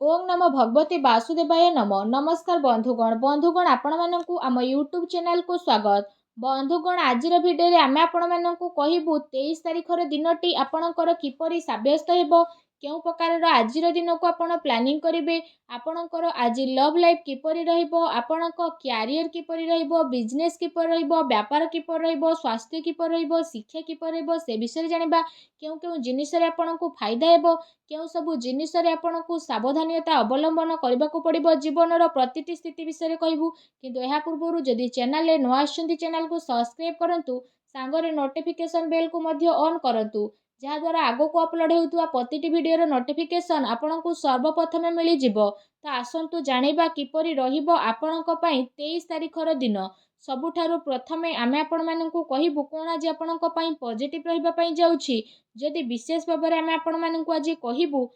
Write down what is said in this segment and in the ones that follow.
ओम नमो भगवते वासुदेवाय नमो नमस्कार बंधुगण आपण मानकु आम यूट्यूब चैनल को स्वागत। बंधुगण आज भिडियो आम आपण मानकु कहबू 23 तारिखर दिनटी आपणकर किपरि साब्यस्त हेबो, केउ प्रकार आज दिन को आपण प्लानिंग करेंगे, आपणकर आज लव लाइफ किपरि रहिबो, आपणक क्यारियर किपरि रहिबो, बिजनेस किपरि रहिबो, व्यापार किपरि रहिबो, स्वास्थ्य किपरि रहिबो, शिक्षा किपरि रहिबो से विषय जानिबा। केउ केउ जिनिस रे आपणकु फायदा हेबो, केउ सबु जिनिस रे आपणकु सावधानता अवलंबन करने को पड़ो। जीवन प्रतिटी स्थिति विषय कहबू, किंतु यह पूर्व जदि चैनल रे नुआ आछंती चैनल को सब्सक्राइब करंतु, सांगरे नोटिफिकेशन बेल को मध्य ऑन करंतु, जहाँ द्वारा आगो को अपलोड होउतुवा प्रतिटी वीडियो रो नोटिफिकेशन आपनकु सर्वप्रथमे मिली जिवो। तो आसंतु जानिबा किपरि रहिबो आपनक पई 23 तारिखर दिन। सबुठारु प्रथमे आमे आपण मानकु कहिबु कोन आज आपनक पई पॉजिटिव रहिबा पई जाउछि। जदि विशेष भाव में आमे आपण मानकु आज कहिबु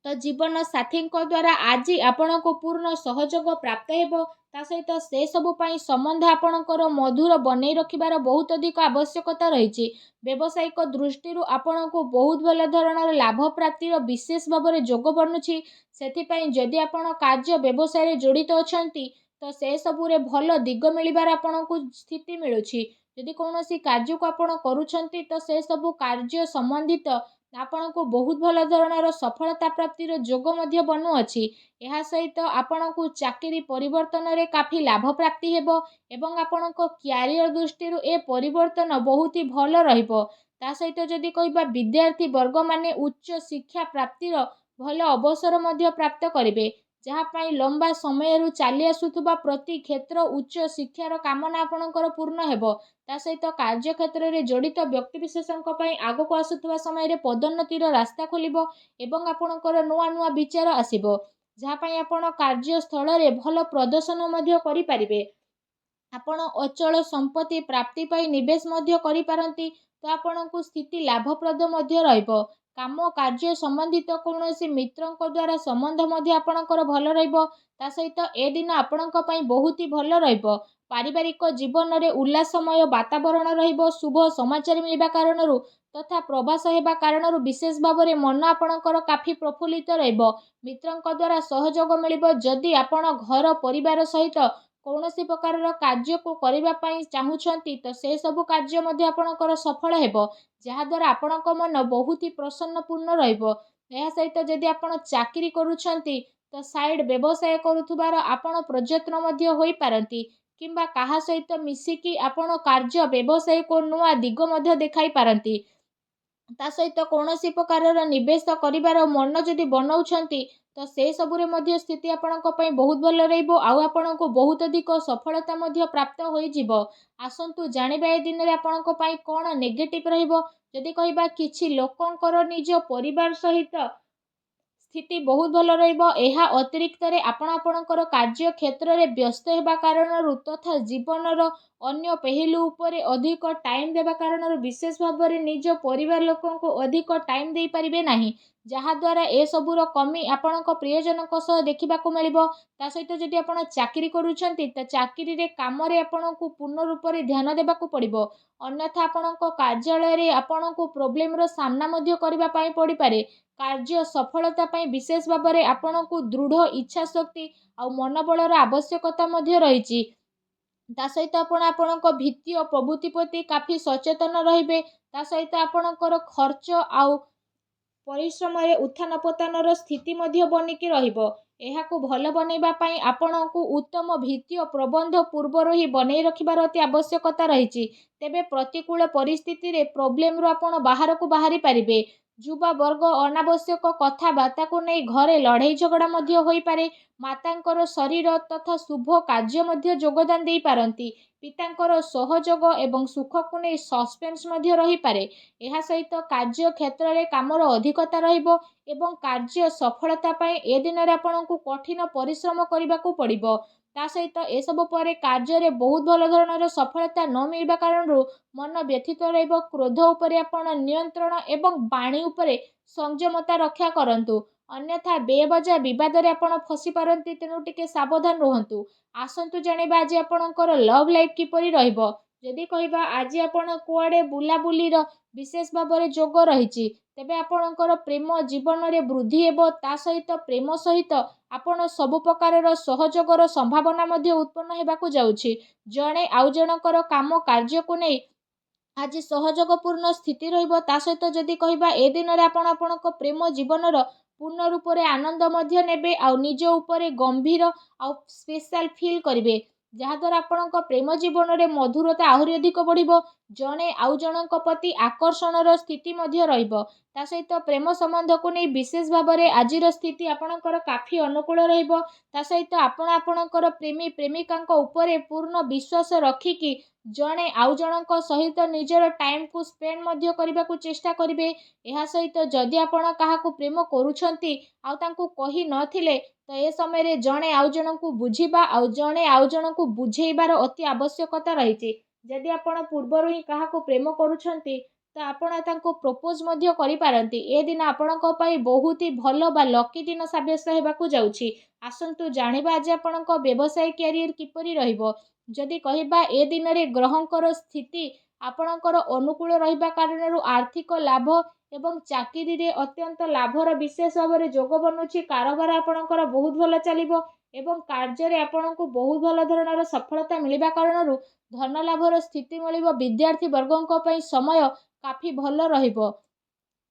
तो जीवन साथी द्वारा आज आपण को पूर्ण सहयोग प्राप्त हेबो। ता सहित से सबु पई संबंध आपणकर मधुर बनई रखिबार बहुत अधिक आवश्यकता रही। व्यावसायिक दृष्टि आपण को बहुत भल धरणर लाभ प्राप्तिर विशेष भाव में जोग बनुछि। सेथिपई जदि आपण कार्य व्यवसाय रे जड़ित अछंती तो से सबुरे भल दिग मिलिबार आपण को स्थिति मिलुछि। यदि कौनसी कार्य को आपण करूछंती तो से सबु कार्य संबंधित आपण को बहुत भल धरणर सफलता प्राप्तिर जोग मध्य बनु अछि। यह सहित आपण को चाकरी परिवर्तन रे काफी लाभ प्राप्ति हेबो एवं आपण को क्यारियर दृष्टि ए परिवर्तन बहुत ही भल रहिबो। ता सहित जदि कहबा विद्यार्थी वर्ग माने उच्च शिक्षा प्राप्तिर भल अवसर मध्य प्राप्त करिवे, जहाँ पाई लंबा समय चली आसुथुबा प्रति क्षेत्र उच्च शिक्षार कामना आपणकर पूर्ण हेबो। ता सहित कार्य क्षेत्र में जड़ित व्यक्ति विशेषों आग को आसुथुबा समय रे पदोन्नतिर रास्ता खोलिबो एवं आपणकर नुआ नुआ विचार आसिबो, जहाँ पाई आपण कार्यस्थल रे भल प्रदर्शन मध्य करि परिबे। आपण अचल संपत्ति प्राप्ति पाई निवेश मध्य करि पारंती, तो आपणकु स्थिति लाभप्रद मध्य रहिबो। काम कार्य संबंधित कौनसी मित्रंक द्वारा संबंध मध्य आपणकर भल रहिबो। ता सहित ए दिन आपणक पई बहुत ही भल रहिबो। पारिवारिक जीवन रे उल्लासमय वातावरण रहिबो। शुभ समाचार मिलबा कारणरू तथा प्रवास हेबा कारणरू विशेष भाव में मन आपणकर काफी प्रफुल्लित रहिबो। मित्रंक द्वारा सहयोग मिलिबो। जदि आपण घर परिवार सहित कौनसी प्रकार कार्य को करबा पई चाहुछंती तो से सबु कार्य मध्य आपणकर सफल हेबो, जहाँ द्वारा आपणक मन बहुत ही प्रसन्नपूर्ण रहिबो। यह सहित जदि आपण चाकरी करूछंती तो साइड व्यवसाय करुथुबार आपण प्रयत्न मध्य होई पारंती, किंबा काहा सहित मिसिकी आपण कार्य व्यवसाय को नुआ दिग मध्य देखाई पारंती। ता सहित कौनसी प्रकार निवेश करिबार मन जदि बनाउछंती तो से सबुरे मध्य स्थिति आपणक पई बहुत भल रहिबो। आउ आपणको बहुत अधिक सफलता मध्य प्राप्त होई जिवो। आसंतु जानिबा ए दिन रे आपणक पई कोन नेगेटिव रहिबो। जदि कहिबा किछि लोकंकर निज परिवार सहित स्थिति बहुत भल रहिबो। एहा अतिरिक्त रे आपणकर कार्य क्षेत्र रे व्यस्त हेबा कारणरू तथा जीवनर अन्य पहलू उपरे अधिक टाइम देबा कारणरू विशेष भाव में निज परिवार लोकों को अधिक टाइम दे पारिबे नाही, जहाँ द्वारा ए सबुर कमी आपणक प्रियजनक सह देखिबाकू मिलिबो। ता सहित जदि आपण चाकरी करूछंती तो चाकरी रे काम रे आपणकू पूर्ण रूप रे ध्यान देबाकू पड़िबो। अन्यथा आपणक कार्यालय रे आपणकू प्रॉब्लम रो सामना मध्य करबा पई पड़ी पारे। कार्य सफलता पई विशेष भाव में आपणकू दृढ़ इच्छा शक्ति और मनोबलर आवश्यकता मध्य रहिछि। ता सहित आपणक भित्तीय प्रवृत्ति प्रति काफी सचेतन रहिबे। ता सहित आपणकर खर्च आउ परिश्रम रे उत्थान पतनर स्थिति मध्य बनिकी रहिबो। एहाकू भल बनैबा पई आपणकू उत्तम भित्तीय प्रबंध पूर्वर ही बनई रखिबार अति आवश्यकता रहिछि। तेबे प्रतिकूल परिस्थिति रे प्रॉब्लम रो आपण बाहर को बाहरी पारिबे। युवा वर्ग अनावश्यक कथबार्ता को नहीं घरे लड़ाई झगड़ा मध्य होई पारे। मातांकर शरीर तथा शुभ कार्य मध्य योगदान दे पारंती। पितांकर सहयोग एवं सुख को नहीं सस्पेंस मध्य रही पारे। यह सहित कार्य क्षेत्र में कामर अधिकता रहिबो एवं कार्य सफलता पाए ए दिन रे आपनकू कठिन परिश्रम करने को पड़िबो। ता सहित ए सब पर कार्य रे बहुत भल धरणर सफलता न मिलबा कारणरू मन व्यथित रहिबो। क्रोध उपरे आपण नियंत्रण एवं वाणी उपरे संयमता रक्षा करंतु, अन्यथा बेवजह विवाद रे आपण फसी पारंती। तेणु टिके सावधान रुहंतु। आसंतु जानिबा आज आपणकर लव लाइफ किपरि रहिबो। जदि कहबा आज आपण कुआडे बुलाबुलीर विशेष भाव में जोग रही तेबे आपणकर प्रेम जीवन में वृद्धि हेबो। ता सहित प्रेम सहित आपण सब प्रकार सहयोगर संभावना मध्य उत्पन्न हेबाकु जाउछि। जणे आउ जनकर काम कार्य को नहीं आज सहयोगपूर्ण स्थिति रहिबो। ता सहित जदि कहबा ए दिन रे आपण आपणक प्रेम जीवनर पूर्ण रूप से आनंद मध्य नेबे आ निज उपरे गंभीर आ स्पेशल फील करिवे, जहाद्वारा आपणक प्रेम जीवन में मधुरता आहरी अधिक बढ़िबो। जणे आउ जनक प्रति आकर्षणर स्थिति मध्य रहिबो। ता सहित प्रेम संबंध को नहीं विशेष भाव में आजिर स्थिति आपणकर काफी अनुकूल रहिबो। ता सहित आपण आपणकर प्रेमी प्रेमिका उपरे पूर्ण विश्वास रखिकी जणे आउ जनक सहित निजर टाइम को स्पेंड मध्य करने को चेष्टा करिवे। एहा सहित जदि आपण काहाकू प्रेम करूछंती आउ तांकू कहि नथिले तो ए समय रे जणे आउ जनकू बुझिबा आउ जणे आउ जनकू बुझेइबार अति आवश्यकता रहिछि। जदि आपण पूर्वरु ही काहाकू प्रेम करूछंती तो आपण तांकू प्रपोज मध्य करि पारंती। ए दिन आपणक पई बहुत ही भलो बा लकी दिन साब्यस्त हेबाकू जाउछि। आसंतु जानिबा आज आपणक व्यवसाय कैरियर किपरि रहिबो। जदि कहबा ए दिन रे ग्रहंकर स्थिति आपणकर अनुकूल रहिबा कारणरू आर्थिक लाभ एवं चाकरी रे अत्यंत लाभर विशेष भाव में जोग बनुछि। कारोबार आपणकर बहुत भल चलिबो एवं कार्य रे आपणको बहुत भल धरणर सफलता मिलिबा कारणरू धन लाभर स्थिति मिलिबो। विद्यार्थी वर्गों पई समय काफी भल रहिबो।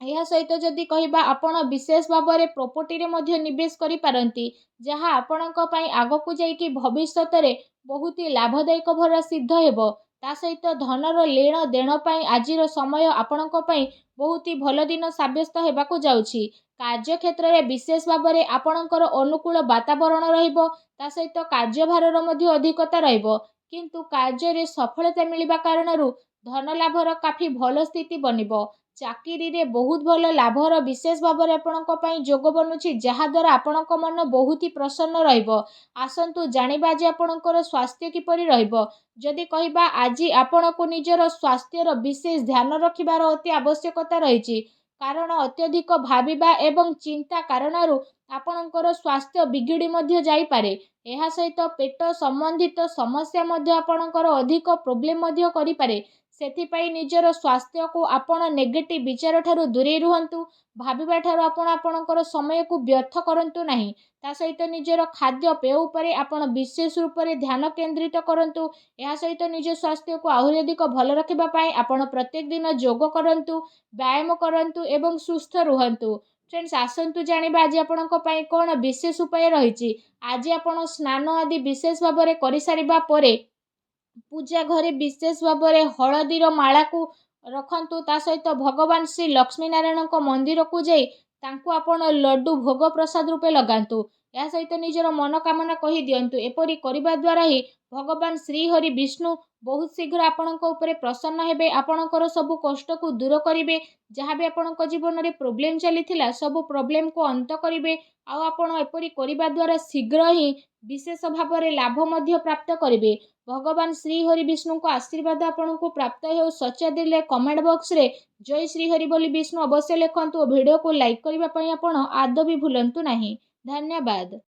यह सहित जदि कहबा आपण विशेष भाव में प्रॉपर्टी रे मध्य निवेश करि पारंती, जहाँ आपणक पई आगकू जाइकी भविष्यत रे बहुत ही लाभदायक भर सिद्ध हेबो। ता सहित धनर लेण देण पई आजिर समय आपणक पई बहुत ही भल दिन साब्यस्त हेबाकू जाउछि। कार्य क्षेत्र में विशेष भाव में आपणकर अनुकूल वातावरण रहिबो। ता सहित कार्यभार मध्य अधिकता रहिबो, किंतु कार्य रे सफलता मिलिबा कारणरू धन लाभर काफी भल स्थिति बनिबो। चाकरी रे बहुत भल लाभर विशेष भाव में आपणक पई जोग बनुछि, जहाद्वारा आपणक मन बहुत ही प्रसन्न रहिबो। आसंतु जानिबा जे आपणकर स्वास्थ्य किपरि रहिबो। जदि कहबा आज आपणको निजर स्वास्थ्यर विशेष ध्यान रखिबार अति आवश्यकता रहिछि, कारण अत्यधिक भाबिबा एवं चिंता कारणरू आपणकर स्वास्थ्य बिगिड़ी मध्य जाई पारे। एहा सहित पेट संबंधित समस्या मध्य आपणकर अधिक प्रोब्लेम मध्य करि पारे। सेथिपाई निजर स्वास्थ्य को आपण नेगेटिव विचार ठारू दूरे रुहंतु। भाबिबा ठारू आपण आपणकर समय को व्यर्थ करंतु नाही। ता सहित निजर खाद्य पेय उपरे आपण विशेष रूप से ध्यान केंद्रित करंतु। एहा सहित निज स्वास्थ्य को आहरी अधिक भल रखिबा पाई आपण प्रत्येक दिन योग करंतु, व्यायाम करंतु एवं सुस्थ रुहंतु। फ्रेंड्स, आसंतु जानिबा आज आपणक पई कोन विशेष उपाय रहिछि। आज आपण स्नान आदि विशेष भाव में करि सारिबा परे पूजा घरे विशेष भाव में हलदीर माला को रखंतु। ता सहित भगवान श्री लक्ष्मी नारायण मंदिर को जाई तांको आपण लड्डू भोग प्रसाद रूपे लगांतु। या सहित निजर मनोकामना कही दियंतु। एपरि करिबा द्वारा ही भगवान श्री हरि विष्णु बहुत शीघ्र आपणक उपरे प्रसन्न हेबे। आपणकर सब कष्ट को दूर करिवे। जहाँ भी आपणक जीवन में प्रोब्लेम चलीथिला सब प्रोब्लेम को अंत करिवे। आउ आपण एपरि करिबा द्वारा शीघ्र ही विशेष भाव में लाभ मध्य प्राप्त करिवे। भगवान श्री हरि विष्णु को आशीर्वाद आपको प्राप्त हो। सच्चा दिले कमेंट बॉक्स रे जय श्री हरि बोली विष्णु अवश्य लिखंतु। वीडियो को लाइक करने आप आदौ भी भूलंतु नहीं। धन्यवाद।